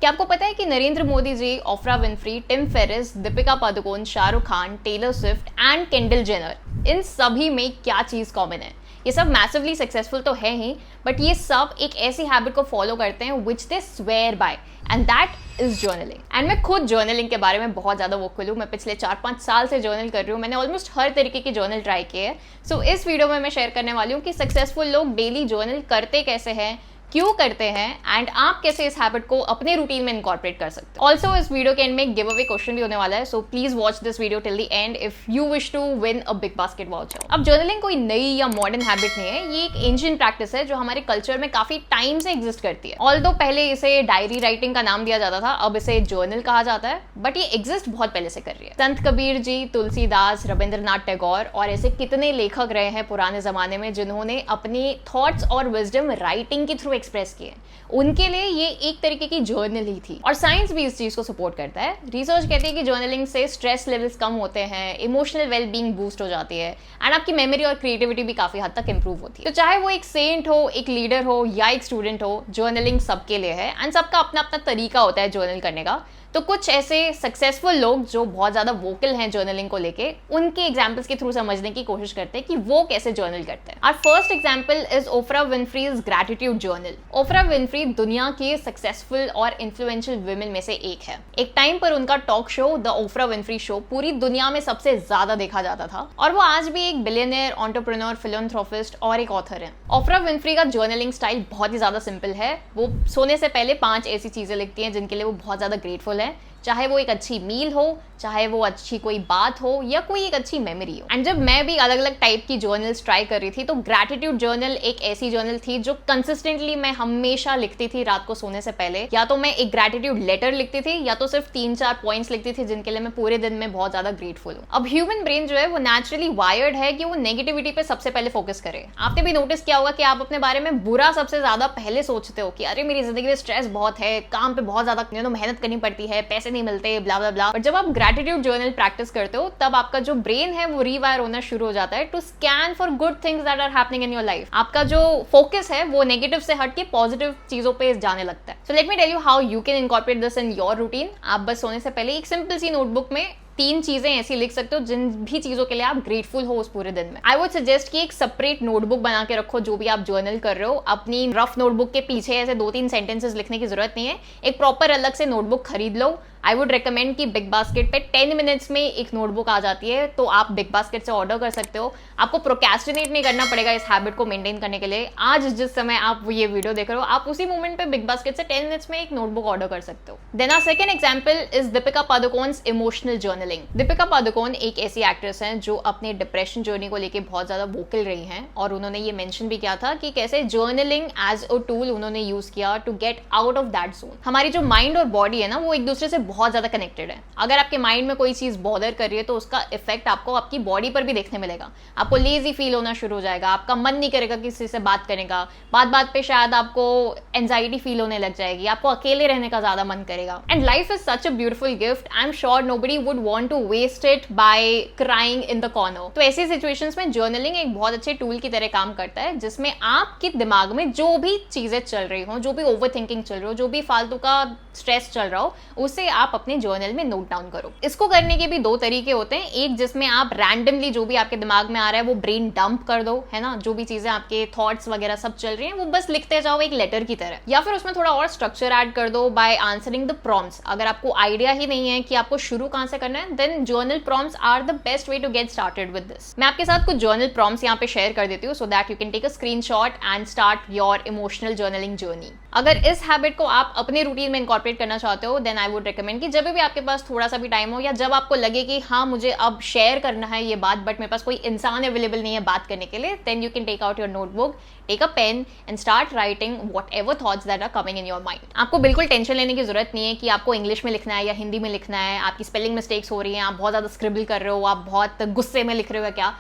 क्या आपको पता है कि Narendra Modi ji, Oprah Winfrey, Tim Ferriss, Deepika Padukone, Shahrukh Khan, Taylor Swift and Kendall Jenner, इन सभी में क्या चीज कॉमन है? ये सब मैसिवली सक्सेसफुल तो है ही, बट ये सब एक ऐसी हैबिट को फॉलो करते हैं which they swear by, and that is journaling. एंड मैं खुद जर्नलिंग के बारे में बहुत ज़्यादा वोकल हूँ। मैं पिछले 4-5 साल से जर्नल कर रही हूँ। मैंने ऑलमोस्ट हर तरीके की जर्नल ट्राई किए है। सो इस वीडियो में मैं शेयर करने वाली हूँ कि सक्सेसफुल लोग डेली जर्नल करते कैसे हैं, क्यों करते हैं, एंड आप कैसे इस हैबिट को अपने रूटीन में इनकॉर्पोरेट कर सकते हैं। ऑल्सो इस वीडियो के एंड में गिव अवे क्वेश्चन भी होने वाला है, so please watch this video till the end if you wish to win a big basket voucher. अब जर्नलिंग कोई नई या मॉडर्न हैबिट नहीं है, ये एक एंशिएंट प्रैक्टिस है जो हमारे कल्चर में काफी टाइम से एग्जिस्ट करती है। ऑल्दो पहले इसे डायरी राइटिंग का नाम दिया जाता था, अब इसे जर्नल कहा जाता है, बट ये एग्जिस्ट बहुत पहले से कर रही है। संत कबीर जी, तुलसीदास, रविंद्रनाथ टैगोर और ऐसे कितने लेखक रहे हैं पुराने जमाने में जिन्होंने अपने थॉट्स और विजडम राइटिंग के थ्रू एक्सप्रेस किए। उनके लिए ये एक तरीके की जर्नल ही थी, और साइंस भी इस चीज को सपोर्ट करता है। रिसर्च कहती है कि जर्नलिंग से स्ट्रेस लेवल्स कम होते हैं, इमोशनल वेलबींग बूस्ट हो जाती है, एंड आपकी मेमोरी और क्रिएटिविटी भी काफी हद तक इंप्रूव होती है। तो चाहे वो एक सेंट हो, एक लीडर हो या एक स्टूडेंट हो, जर्नलिंग सबके लिए है, एंड सबका अपना अपना तरीका होता है जर्नल करने का। तो कुछ ऐसे सक्सेसफुल लोग जो बहुत ज्यादा वोकल हैं जर्नलिंग को लेके, उनके एग्जांपल्स के थ्रू समझने की कोशिश करते हैं कि वो कैसे जर्नल करते हैं। Our first example is Oprah Winfrey's gratitude journal. Oprah Winfrey दुनिया के सक्सेसफुल और इन्फ्लुएंशियल वुमेन में से एक है। एक टाइम पर उनका talk show the Oprah Winfrey show पूरी दुनिया में सबसे ज्यादा देखा जाता था, और वो आज भी एक बिलियनियर, एंटरप्रेन्योर, फिलैंथ्रोपिस्ट और एक ऑथर है। ओफ्रा विनफ्री का जर्नलिंग स्टाइल बहुत ही ज्यादा सिंपल है। वो सोने से पहले 5 ऐसी चीजें लिखती हैं जिनके लिए वो बहुत ज्यादा ग्रेटफुल है, चाहे वो एक अच्छी मील हो, चाहे वो अच्छी कोई बात हो, या कोई एक अच्छी मेमोरी हो। एंड जब मैं भी अलग अलग टाइप की जर्नल्स ट्राई कर रही थी, तो ग्रैटिट्यूड जर्नल एक ऐसी जर्नल थी जो कंसिस्टेंटली मैं हमेशा लिखती थी रात को सोने से पहले। या तो मैं एक ग्रैटिट्यूड लेटर लिखती थी, या तो सिर्फ 3-4 पॉइंट्स लिखती थी जिनके लिए मैं पूरे दिन में बहुत ज्यादा ग्रेटफुल हूँ। अब ह्यूमन ब्रेन जो है वो नेचुरली वायर्ड है कि वो नेगेटिविटी पे सबसे पहले फोकस करे। आपने भी नोटिस किया होगा कि आप अपने बारे में बुरा सबसे ज्यादा पहले सोचते हो कि अरे मेरी जिंदगी में स्ट्रेस बहुत है, काम पे बहुत ज्यादा मेहनत करनी पड़ती है, पैसे नहीं मिलते, ब्ला ब्ला ब्ला। बट जब आप ग्रैटिट्यूड जर्नल प्रैक्टिस करते हो, तब आपका जो ब्रेन है वो रीवायर होना शुरू हो जाता है to scan for good things that are happening in your life. आपका जो फोकस है वो नेगेटिव से हट के पॉजिटिव चीजों पे जाने लगता है। So let me tell you how you can incorporate this in your routine. आप बस सोने से पहले एक सिंपल सी नोटबुक में 3 चीजें ऐसी लिख सकते हो जिन भी चीजों के लिए आप ग्रेटफुल हो उस पूरे दिन में। आई वुड सजेस्ट कि एक सेपरेट नोटबुक बना के रखो जो भी आप जर्नल कर रहे हो। अपनी रफ नोटबुक के पीछे ऐसे 2-3 सेंटेंसेस लिखने की जरूरत नहीं है, एक प्रॉपर अलग से नोटबुक खरीद लो। आई वुड रिकमेंड कि बिग बास्केट पे 10 मिनट्स में एक नोटबुक आ जाती है, तो आप बिग बास्केट से ऑर्डर कर सकते हो। आपको प्रोक्रेस्टिनेट नहीं करना पड़ेगा इस हैबिट को मेंटेन करने के लिए। आज जिस समय आप ये वीडियो देख रहे हो, आप उसी मोमेंट पे बिग बास्केट से 10 मिनट्स में एक नोटबुक ऑर्डर कर सकते हो। Then our second example is Deepika Padukone's emotional journaling. Deepika Padukone एक ऐसी एक्ट्रेस हैं जो अपने डिप्रेशन जर्नी को लेके बहुत ज्यादा वोकल रही हैं, और उन्होंने ये मेंशन भी किया था कि कैसे जर्नलिंग एज अ टूल उन्होंने यूज किया to get out of that zone. हमारी जो माइंड और बॉडी है ना, वो एक दूसरे से बहुत ज्यादा कनेक्टेड है। अगर आपके माइंड में कोई चीज बॉदर कर रही है, तो उसका इफेक्ट आपको आपकी बॉडी पर भी देखने मिलेगा। आपको लेजी फील होना शुरू हो जाएगा, आपका मन नहीं करेगा किसी से बात करने का, बात बात पे शायद आपको एंजाइटी फील होने लग जाएगी, आपको अकेले रहने का ज्यादा मन करेगा। And life is such a beautiful gift, I am sure nobody would want to waste it by crying in the corner. तो ऐसी सिचुएशंस में जर्नलिंग एक बहुत अच्छे टूल की तरह काम करता है, जिसमें आपके दिमाग में जो भी चीजें चल रही हो, जो भी ओवर थिंकिंग चल रही हो, जो भी फालतू का स्ट्रेस चल रहा हो, उसे आप अपने जर्नल में नोट डाउन करो। इसको करने के भी 2 तरीके होते हैं। एक जिसमें आप रैंडमली जो भी आपके दिमाग में आ रहा है वो ब्रेन डंप कर दो, है ना, जो भी चीजें आपके थॉट्स वगैरह सब चल रही हैं वो बस लिखते जाओ एक लेटर की तरह। या फिर उसमें थोड़ा और स्ट्रक्चर ऐड कर दो बाय आंसरिंग द प्रॉम्प्ट्स। अगर आपको आइडिया ही नहीं है कि आपको शुरू कहां से करना है, then journal prompts are the best way to get started with this. मैं आपके साथ कुछ जर्नल प्रॉम्प्ट्स यहाँ पे शेयर कर देती हूँ, so that you can take a screenshot and start your emotional journaling journey. अगर इस हैबिट को आप अपने रूटीन में इनकॉर्पोरेट करना चाहते हो, देन आई वुड रिकमेंड कि जब भी आपके पास थोड़ा सा भी टाइम हो, या जब आपको लगे कि हाँ मुझे अब शेयर करना है ये बात, बट मेरे पास कोई इंसान अवेलेबल नहीं है बात करने के लिए, then you can take out your notebook, take a pen and start writing whatever thoughts that are coming in your mind. आपको बिल्कुल टेंशन लेने की जरूरत नहीं है कि आपको इंग्लिश में लिखना है या हिंदी में लिखना है, आपकी स्पेलिंग मिस्टेक्स हो रही हैं, आप बहुत ज्यादा स्क्रिबल कर रहे हो, आप बहुत गुस्से में लिख रहे हो, क्या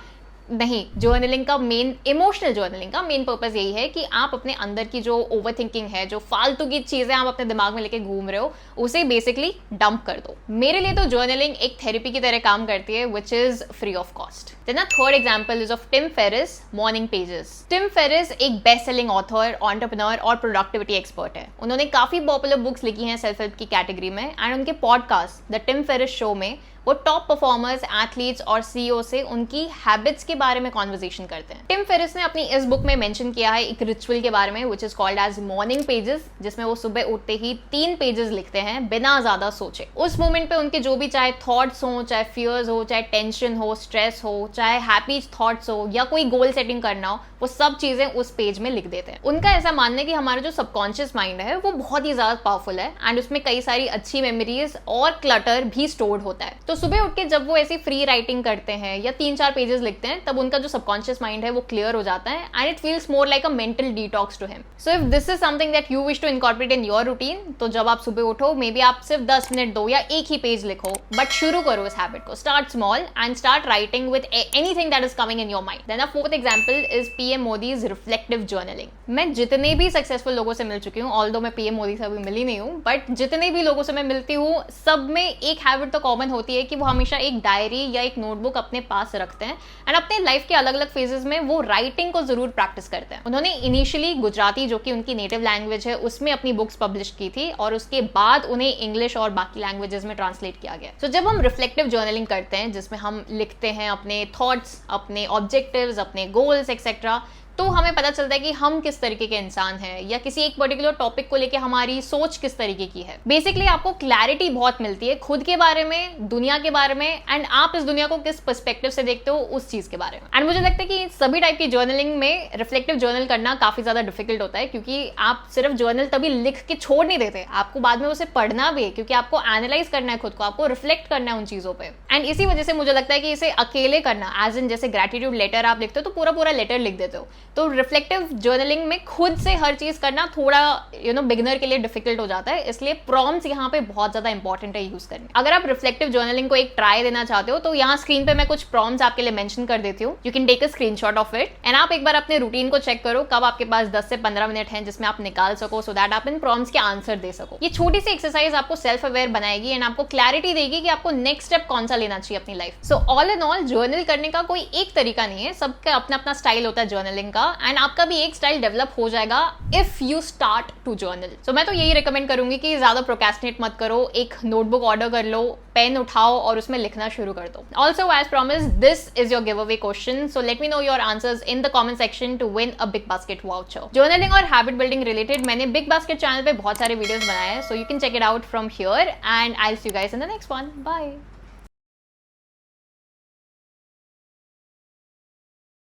नहीं, जर्नलिंग का मेन, इमोशनल जर्नलिंग का मेन पर्पस यही है कि आप अपने अंदर की जो ओवरथिंकिंग है, जो फालतू की चीजें आप अपने दिमाग में लेके घूम रहे हो, उसे बेसिकली डंप कर दो। मेरे लिए तो जर्नलिंग एक थेरेपी की तरह काम करती है, which is free of cost. Then third example is of Tim Ferriss, morning pages. Tim Ferriss एक बेस्ट सेलिंग ऑथर, एंटरप्रेन्योर और प्रोडक्टिविटी एक्सपर्ट है। उन्होंने काफी पॉपुलर बुक्स लिखी हैं सेल्फ हेल्प की कैटेगरी में, एंड उनके podcast the Tim Ferriss show में वो टॉप परफॉर्मर्स, एथलीट्स और सीईओ से उनकी हैबिट्स के बारे में कॉन्वर्सेशन करते हैं। टिम फेरिस ने अपनी इस बुक में मेंशन किया है एक रिचुअल के बारे में, which is called as morning pages, जिसमें वो सुबह उठते ही 3 पेजेस लिखते हैं बिना ज्यादा सोचे। उस मोमेंट पे उनके जो भी चाहे थॉट्स हो, चाहे फियर्स हो, चाहे टेंशन हो, स्ट्रेस हो, चाहे हैप्पी थॉट्स हो, या कोई गोल सेटिंग करना हो, वो सब चीजें उस पेज में लिख देते हैं। उनका ऐसा मानना है कि हमारा जो सबकॉन्शियस माइंड है वो बहुत ही ज्यादा पावरफुल है, एंड उसमें कई सारी अच्छी मेमोरीज और क्लटर भी स्टोर्ड होता है। तो सुबह उठ के जब वो ऐसी फ्री राइटिंग करते हैं या 3-4 पेजेस लिखते हैं, तब उनका जो सबकॉन्शियस माइंड है वो क्लियर हो जाता है, and it feels more like a mental detox to him. So if this is something that you wish to incorporate in your routine, तो जब आप सुबह उठो, मे बी आप सिर्फ 10 मिनट दो या एक ही पेज लिखो, बट शुरू करो इस हैबिट को। Start small and start writing with anything that is coming in your mind. Then a fourth example is PM Modi's reflective journaling. मैं जितने भी सक्सेसफुल लोगों से मिल चुकी हूँ, ऑल्दो मैं पीएम मोदी से अभी मिली नहीं हूँ, बट जितने भी लोगों से मैं मिलती हूँ, सब में एक हैबिट तो कॉमन होती है कि वो हमेशा एक डायरी या एक नोटबुक अपने पास रखते हैं, एंड अपने लाइफ के अलग अलग फेजेस में वो राइटिंग को जरूर प्रैक्टिस करते हैं। उन्होंने इनिशियली गुजराती, जो कि उनकी नेटिव लैंग्वेज है, उसमें अपनी बुक्स पब्लिश की थी, और उसके बाद उन्हें इंग्लिश और बाकी लैंग्वेजेस में ट्रांसलेट किया गया। तो जब हम रिफ्लेक्टिव जर्नलिंग करते हैं, जिसमें हम लिखते हैं अपने थॉट्स, अपने ऑब्जेक्टिव्स, अपने गोल्स एक्सेट्रा, तो हमें पता चलता है कि हम किस तरीके के इंसान हैं, या किसी एक पर्टिकुलर टॉपिक को लेके हमारी सोच किस तरीके की है। बेसिकली आपको क्लैरिटी बहुत मिलती है खुद के बारे में, दुनिया के बारे में, एंड आप इस दुनिया को किस पर्सपेक्टिव से देखते हो उस चीज के बारे में। एंड मुझे लगता है कि सभी टाइप की जर्नलिंग में रिफ्लेक्टिव जर्नल करना काफी ज्यादा डिफिकल्ट होता है, क्योंकि आप सिर्फ जर्नल तभी लिख के छोड़ नहीं देते, आपको बाद में उसे पढ़ना भी है, क्योंकि आपको एनालाइज करना है खुद को, आपको रिफ्लेक्ट करना है उन चीजों पे। एंड इसी वजह से मुझे लगता है कि इसे अकेले करना, एज इन जैसे ग्रेटिट्यूड लेटर आप लिखते हो तो पूरा लेटर लिख देते हो, तो रिफ्लेक्टिव जर्नलिंग में खुद से हर चीज करना थोड़ा बिगिनर के लिए डिफिकल्ट हो जाता है, इसलिए प्रॉम्प्ट्स यहाँ पे बहुत ज्यादा इंपॉर्टेंट है यूज करने। अगर आप रिफ्लेक्टिव जर्नलिंग को एक ट्राई देना चाहते हो, तो यहाँ स्क्रीन पे मैं कुछ प्रॉम्प्ट्स आपके लिए मेंशन कर देती हूँ। You can take a screenshot of it, and आप एक बार अपने रूटीन को चेक करो कब आपके पास 10 से 15 मिनट हैं जिसमें आप निकाल सको, सो दैट आप इन प्रॉम्प्ट्स के आंसर दे सको। ये छोटी सी एक्सरसाइज आपको सेल्फ अवेयर बनाएगी, एंड आपको क्लैरिटी देगी कि आपको नेक्स्ट स्टेप कौन सा लेना चाहिए अपनी life. So all in all, journal करने का कोई एक तरीका नहीं है, सबका अपना अपना स्टाइल होता है जर्नलिंग का, एंड आपका भी एक स्टाइल डेवलप हो जाएगा if you start to journal. So मैं तो यही रिकमेंड करूंगी कि ज्यादा प्रोक्रेस्टिनेट मत करो, एक नोटबुक ऑर्डर कर लो, पेन उठाओ और उसमें लिखना शुरू कर दो। Also as promise, this is your give away question, so let me know your answers in the comment section to win a big basket voucher. Journaling और हैबिट बिल्डिंग रिलेटेड मैंने बिग बास्केट चैनल पे बहुत सारे videos बनाए हैं, so you can check it out from here, and I will see you guys in the next one. Bye.